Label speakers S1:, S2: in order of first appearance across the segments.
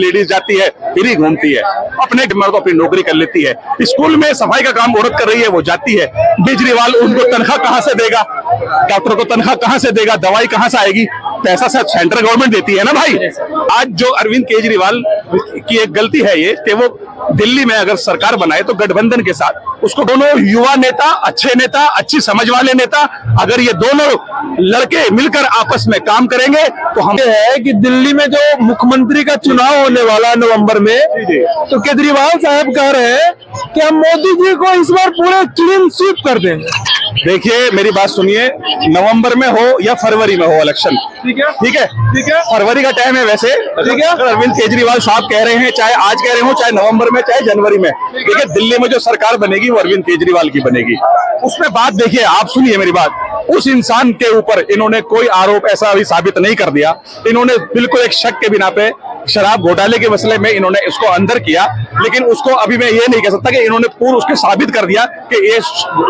S1: Ladies जाती है, free घूमती है, अपने मर्द अपनी नौकरी कर लेती है, स्कूल में सफाई का काम औरत कर रही है, वो जाती है। केजरीवाल उनको तनख्वाह कहाँ से देगा, डॉक्टर को तनख्वाह कहाँ से देगा, दवाई कहाँ से आएगी, पैसा सब सेंट्रल गवर्नमेंट देती है ना भाई। आज जो अरविंद केजरीवाल की एक गलती है ये कि वो दिल्ली में अगर सरकार बनाए तो गठबंधन के साथ उसको दोनों युवा नेता, अच्छे नेता, अच्छी समझ वाले नेता, अगर ये दोनों लड़के मिलकर आपस में काम करेंगे तो हम
S2: है कि दिल्ली में जो मुख्यमंत्री का चुनाव होने वाला है नवंबर में, तो केजरीवाल साहब कह रहे हैं कि हम मोदी जी को इस बार पूरे क्लीन स्वीप कर देंगे।
S1: देखिए मेरी बात सुनिए, नवंबर में हो या फरवरी में हो इलेक्शन, ठीक है ठीक है ठीक है, फरवरी का टाइम है वैसे, ठीक है। अरविंद केजरीवाल साहब कह रहे हैं, चाहे आज कह रहे हो, चाहे नवंबर में, चाहे जनवरी में, देखिए दिल्ली में जो सरकार बनेगी वो अरविंद केजरीवाल की बनेगी। उसमें बात देखिए, आप सुनिए मेरी बात, उस इंसान के ऊपर इन्होंने कोई आरोप ऐसा अभी साबित नहीं कर दिया। इन्होंने बिल्कुल एक शक के बिना पे शराब घोटाले के मसले में इन्होंने इसको अंदर किया, लेकिन उसको अभी मैं ये नहीं कह सकता कि इन्होंने पूर्ण उसके साबित कर दिया कि ये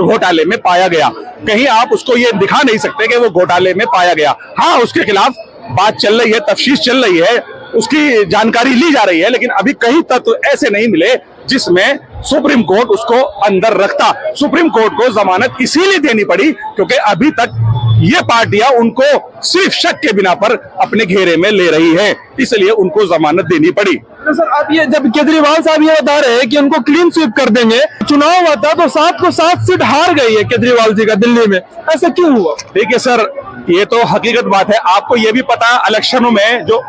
S1: घोटाले में पाया गया। कहीं आप उसको ये दिखा नहीं सकते कि वो घोटाले में पाया गया। हाँ, उसके खिलाफ बात चल रही है, तफ्तीश चल रही है, उसकी जानकारी ली जा रही है, लेकिन अभी कहीं तत्व ऐसे नहीं मिले जिसमें सुप्रीम कोर्ट उसको अंदर रखता। सुप्रीम कोर्ट को जमानत इसीलिए देनी पड़ी क्योंकि अभी तक ये पार्टियां उनको सिर्फ शक के बिना पर अपने घेरे में ले रही है, इसलिए उनको जमानत देनी पड़ी।
S2: तो सर अब ये जब केजरीवाल साहब ये बता रहे हैं कि उनको क्लीन स्वीप कर देंगे, चुनाव हुआ था तो 7 को 7 सीट हार गई है केजरीवाल जी का दिल्ली में, ऐसा क्यों हुआ?
S1: देखिए सर, ये तो हकीकत बात है। आपको ये भी पता है इलेक्शनों में जो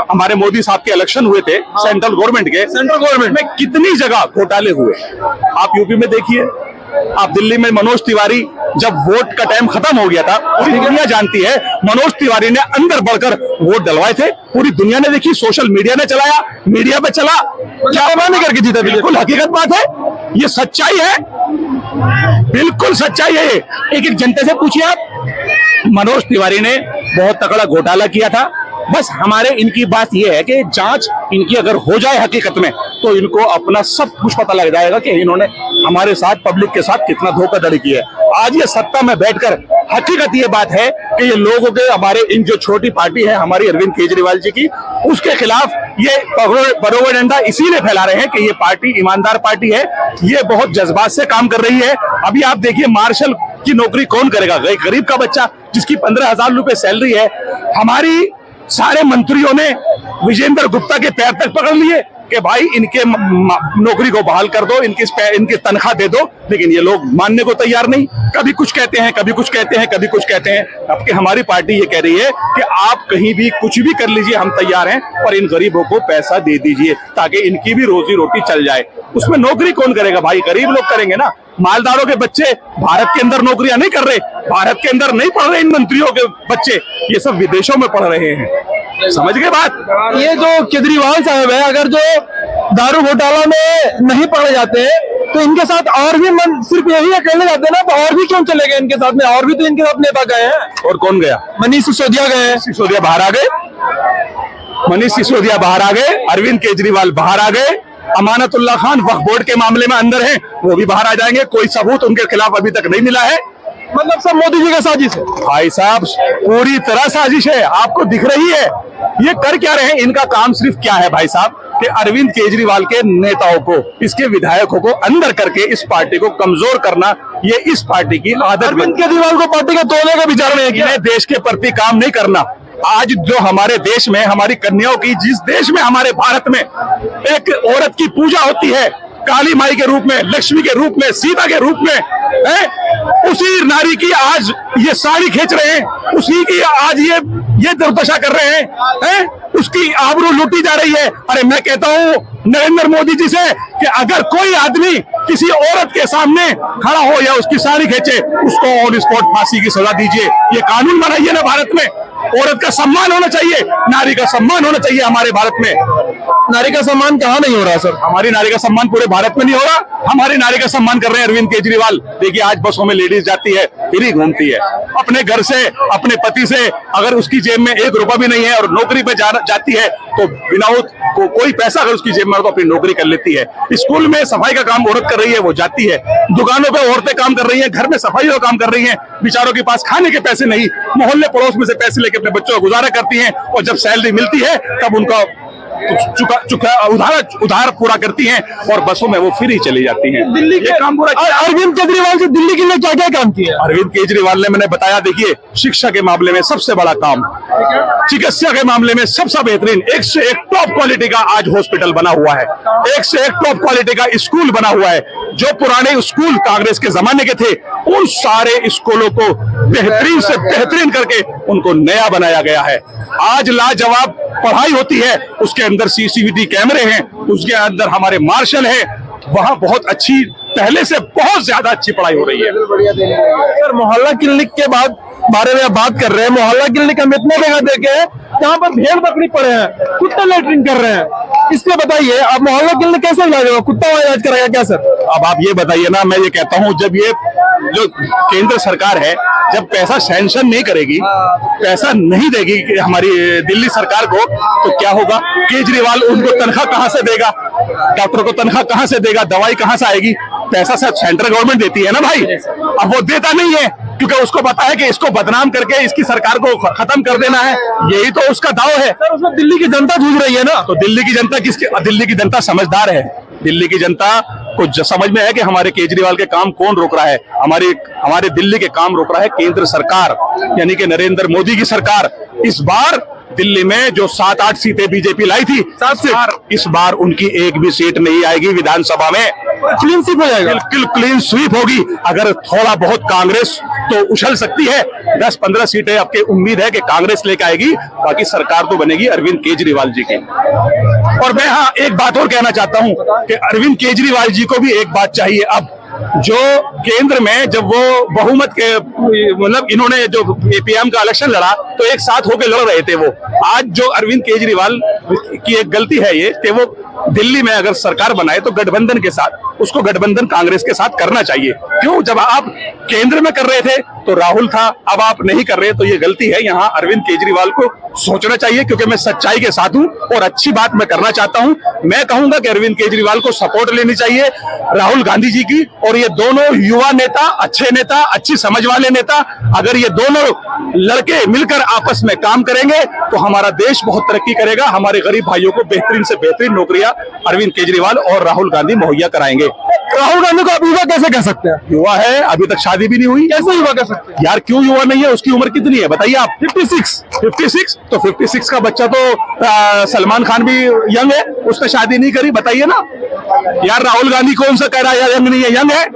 S1: हमारे मोदी साहब के इलेक्शन हुए थे, सेंट्रल गवर्नमेंट में कितनी जगह घोटाले हुए। आप यूपी में देखिए, आप दिल्ली में मनोज तिवारी, जब वोट का टाइम खत्म हो गया था, पूरी दुनिया जानती है मनोज तिवारी ने अंदर बढ़कर वोट डलवाए थे, पूरी दुनिया ने देखी, सोशल मीडिया ने चलाया, मीडिया पे चला, क्या माने करके जीता। बिल्कुल हकीकत बात है, ये सच्चाई है, बिल्कुल सच्चाई है। एक एक जनता से पूछिए आप, मनोज तिवारी ने बहुत तगड़ा घोटाला किया था। बस हमारे इनकी बात यह है कि जांच इनकी अगर हो जाए हकीकत में, तो इनको अपना सब कुछ पता लग जाएगा कि इन्होंने हमारे साथ, पब्लिक के साथ कितना धोखाधड़ी की है। आज ये सत्ता में बैठकर हकीकत ये बात है कि ये लोगों के, हमारे इन जो छोटी पार्टी है हमारी अरविंद केजरीवाल जी की, उसके खिलाफ ये प्रोपेगेंडा इसीलिए फैला रहे हैं कि ये पार्टी ईमानदार पार्टी है, ये बहुत जज्बात से काम कर रही है। अभी आप देखिए, मार्शल की नौकरी कौन करेगा? गरीब का बच्चा जिसकी 15,000 रुपए सैलरी है। हमारी सारे मंत्रियों ने विजेंद्र गुप्ता के पैर तक पकड़ लिए कि भाई इनके नौकरी को बहाल कर दो, इनकी तनख्वाह दे दो, लेकिन ये लोग मानने को तैयार नहीं। कभी कुछ कहते हैं, कभी कुछ कहते हैं, कभी कुछ कहते हैं। अब कि हमारी पार्टी ये कह रही है कि आप कहीं भी कुछ भी कर लीजिए, हम तैयार हैं, पर इन गरीबों को पैसा दे दीजिए ताकि इनकी भी रोजी रोटी चल जाए। उसमें नौकरी कौन करेगा भाई? गरीब लोग करेंगे ना। मालदारों के बच्चे भारत के अंदर नौकरियां नहीं कर रहे, भारत के अंदर नहीं पढ़ रहे इन मंत्रियों के बच्चे, ये सब विदेशों में पढ़ रहे हैं। समझ गए बात?
S2: ये जो केजरीवाल साहब है, अगर जो दारू घोटाला में नहीं पकड़े जाते हैं तो इनके साथ और भी सिर्फ यही अकेले जाते हैं ना, तो और भी क्यों चले गए इनके साथ में? और भी तो इनके साथ नेता गए हैं।
S1: और कौन गया?
S2: मनीष सिसोदिया गए।
S1: सिसोदिया बाहर आ गए, मनीष सिसोदिया बाहर आ गए, अरविंद केजरीवाल बाहर आ गए, अमानतुल्लाह खान वक्फ बोर्ड के मामले में अंदर हैं, वो भी बाहर आ जाएंगे। कोई सबूत उनके खिलाफ अभी तक नहीं मिला है।
S2: मतलब सब मोदी जी का साजिश है
S1: भाई साहब, पूरी तरह साजिश है। आपको दिख रही है ये कर क्या रहे हैं? इनका काम सिर्फ क्या है भाई साहब कि अरविंद केजरीवाल के नेताओं को, इसके विधायकों को अंदर करके इस पार्टी को कमजोर करना, ये इस पार्टी की आदत।
S2: अरविंद केजरीवाल को पार्टी का तोड़ने का विचार नहीं है कि
S1: इन्हें देश के प्रति काम नहीं करना। आज जो हमारे देश में हमारी कन्याओं की, जिस देश में, हमारे भारत में एक औरत की पूजा होती है, काली माई के रूप में, लक्ष्मी के रूप में, सीता के रूप में, उसी नारी की आज ये साड़ी खींच रहे हैं, उसी की आज ये दुर्दशा कर रहे हैं, उसकी आबरू लूटी जा रही है। अरे मैं कहता हूँ नरेंद्र मोदी जी से कि अगर कोई आदमी किसी औरत के सामने खड़ा हो या उसकी साड़ी खींचे, उसको ऑन स्पॉट फांसी की सजा दीजिए। ये कानून बनाइए ना भारत में। औरत का सम्मान होना चाहिए, नारी का सम्मान होना चाहिए हमारे भारत में।
S2: नारी का सम्मान कहाँ नहीं हो रहा सर?
S1: हमारी नारी का सम्मान पूरे भारत में नहीं हो रहा, हमारी नारी का सम्मान कर रहे हैं अरविंद केजरीवाल। देखिए आज बसों में लेडीज जाती है, फ्री घूमती है, अपने घर से अपने पति से अगर उसकी जेब में 1 रुपया भी नहीं है और नौकरी पे जाती है तो विदाउट कोई पैसा अगर उसकी जेब में तो अपनी नौकरी कर लेती है। स्कूल में सफाई का काम औरत कर रही है, वो जाती है। दुकानों पे औरतें काम कर रही हैं, घर में सफाई का काम कर रही हैं। बेचारों के पास खाने के पैसे नहीं, मोहल्ले पड़ोस में से पैसे लेके अपने बच्चों का गुजारा करती हैं और जब सैलरी मिलती है तब उनका उधार पूरा करती हैं और बसों में वो फ्री चली जाती हैं।
S2: दिल्ली के
S1: काम पूरा
S2: अरविंद केजरीवाल से दिल्ली के लिए क्या क्या काम किया?
S1: अरविंद केजरीवाल ने मैंने बताया, देखिए शिक्षा के मामले में सबसे बड़ा काम, चिकित्सा के मामले में सबसे बेहतरीन, एक से एक टॉप क्वालिटी का आज हॉस्पिटल बना हुआ है, एक से एक टॉप क्वालिटी का स्कूल बना हुआ है। जो पुराने स्कूल कांग्रेस के जमाने के थे उन सारे स्कूलों को बेहतरीन से बेहतरीन करके उनको नया बनाया गया है। आज लाजवाब पढ़ाई होती है, उसके अंदर सीसीटीवी कैमरे हैं, उसके अंदर हमारे मार्शल है, वहां बहुत अच्छी, पहले से बहुत ज्यादा अच्छी पढ़ाई हो रही है।
S2: सर मोहल्ला क्लिनिक के बारे में आप बात कर रहे हैं। मोहल्ला क्लिनिक हम इतने जगह देखे हैं जहाँ पर भेड़ बकरी पड़े हैं, कुत्ता लेटरिन कर रहे हैं। इसलिए बताइए आप मोहल्ला क्लिनिक कैसे इलाज होगा? कुत्ता इलाज कराएगा क्या सर?
S1: अब आप ये बताइए ना, मैं ये कहता हूँ जब ये जो केंद्र सरकार है जब पैसा सैंक्शन नहीं करेगी, पैसा नहीं देगी हमारी दिल्ली सरकार को, तो क्या होगा? केजरीवाल उनको तनख्वाह कहां से देगा? डॉक्टर को तनख्वाह कहां से देगा? दवाई कहां से आएगी? पैसा सब सेंट्रल गवर्नमेंट देती है ना भाई। अब वो देता नहीं है क्योंकि उसको पता है कि इसको बदनाम करके इसकी सरकार को खत्म कर देना है, यही तो उसका दाव है।
S2: सर उसमें दिल्ली की जनता जूझ रही है ना।
S1: तो दिल्ली की जनता दिल्ली की जनता समझदार है। दिल्ली की जनता को समझ में है कि हमारे केजरीवाल के काम कौन रोक रहा है। हमारे दिल्ली के काम रोक रहा है केंद्र सरकार, यानी कि नरेंद्र मोदी की सरकार। इस बार दिल्ली में जो 7-8 सीटें बीजेपी लाई थी, 7 सीट, इस बार उनकी एक भी सीट नहीं आएगी विधानसभा में।
S2: क्लीन स्वीप हो जाएगा,
S1: बिल्कुल क्लीन स्वीप होगी। अगर थोड़ा बहुत कांग्रेस तो उछल सकती है, 10-15 सीटें आपके उम्मीद है कि कांग्रेस लेके आएगी, बाकी सरकार तो बनेगी अरविंद केजरीवाल जी की। और मैं हाँ एक बात और कहना चाहता हूं कि अरविंद केजरीवाल जी को भी एक बात चाहिए। अब जो केंद्र में जब वो बहुमत के मतलब इन्होंने जो पीएम का इलेक्शन लड़ा तो एक साथ होकर लड़ रहे थे वो। आज जो अरविंद केजरीवाल की एक गलती है ये कि वो दिल्ली में अगर सरकार बनाए तो गठबंधन के साथ, उसको गठबंधन कांग्रेस के साथ करना चाहिए। क्यों? जब आप केंद्र में कर रहे थे तो राहुल था, अब आप नहीं कर रहे तो ये गलती है। यहाँ अरविंद केजरीवाल को सोचना चाहिए, क्योंकि मैं सच्चाई के साथ हूं और अच्छी बात मैं करना चाहता हूं। मैं कहूंगा कि अरविंद केजरीवाल को सपोर्ट लेनी चाहिए राहुल गांधी जी की, और ये दोनों युवा नेता, अच्छे नेता, अच्छी समझ वाले नेता, अगर ये दोनों लड़के मिलकर आपस में काम करेंगे तो हमारा देश बहुत तरक्की करेगा। हमारे गरीब भाइयों को बेहतरीन से बेहतरीन नौकरियां अरविंद केजरीवाल और राहुल गांधी मुहैया कराएंगे।
S2: राहुल गांधी को आप युवा कैसे कह सकते हैं?
S1: युवा है, अभी तक शादी भी नहीं हुई,
S2: कैसे युवा कह सकते हैं?
S1: यार क्यों युवा नहीं है? उसकी उम्र कितनी है बताइए आप? 56 तो 56 का बच्चा तो सलमान खान भी यंग है, उसने शादी नहीं करी, बताइए ना यार। राहुल गांधी कौन सा कह रहा है यंग नहीं है? यंग है,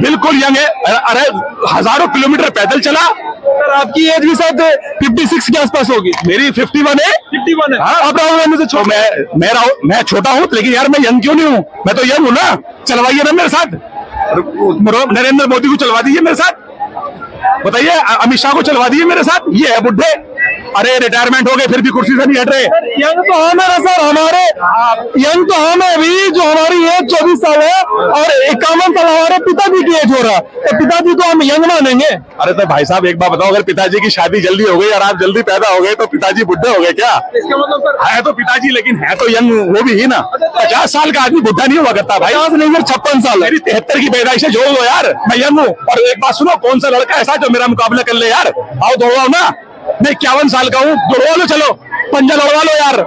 S1: बिल्कुल यंग है। अरे हजारों किलोमीटर पैदल चला।
S2: सर आपकी एज भी शायद 56 के आसपास होगी।
S1: मेरी 51 है।
S2: 51 है।
S1: हाँ,
S2: आप राहुल गांधी से छोटे।
S1: मैं छोटा हूँ लेकिन यार मैं यंग क्यों नहीं हूँ? मैं तो यंग हूँ ना। चलवाइए ना मेरे साथ, नरेंद्र मोदी को चलवा दीजिए मेरे साथ, बताइए अमित शाह को चलवा दीजिए मेरे साथ। ये है बुढ़े, अरे रिटायरमेंट हो गए फिर भी कुर्सी से नहीं हट रहे।
S2: यंग तो हम है ना सर, हमारे यंग तो हम है अभी, जो हमारी एज 24 साल है और 51 साल हमारे पिताजी की एज हो रहा है, तो पिताजी को हम यंग मानेंगे?
S1: अरे तो भाई साहब एक बात बताओ, अगर पिताजी की शादी जल्दी हो गई और आप जल्दी पैदा हो गए तो पिताजी बुढ़े हो गए क्या?
S2: इसका मतलब सर
S1: है तो पिताजी लेकिन है तो यंग वो भी ही ना। 50 साल का आदमी बुढ़ा नहीं हुआ करता भाई।
S2: 50 नहीं सर 56 साल।
S1: मेरी 73 की पैदाइश है, जोड़ दो यार, मैं यंग हूँ। और एक बात सुनो, कौन सा लड़का ऐसा जो मेरा मुकाबला कर ले यार? आओ दौड़ाओ ना, मैं 51 साल का हूँ, दौड़वा लो, चलो पंजा लड़वा लो यार।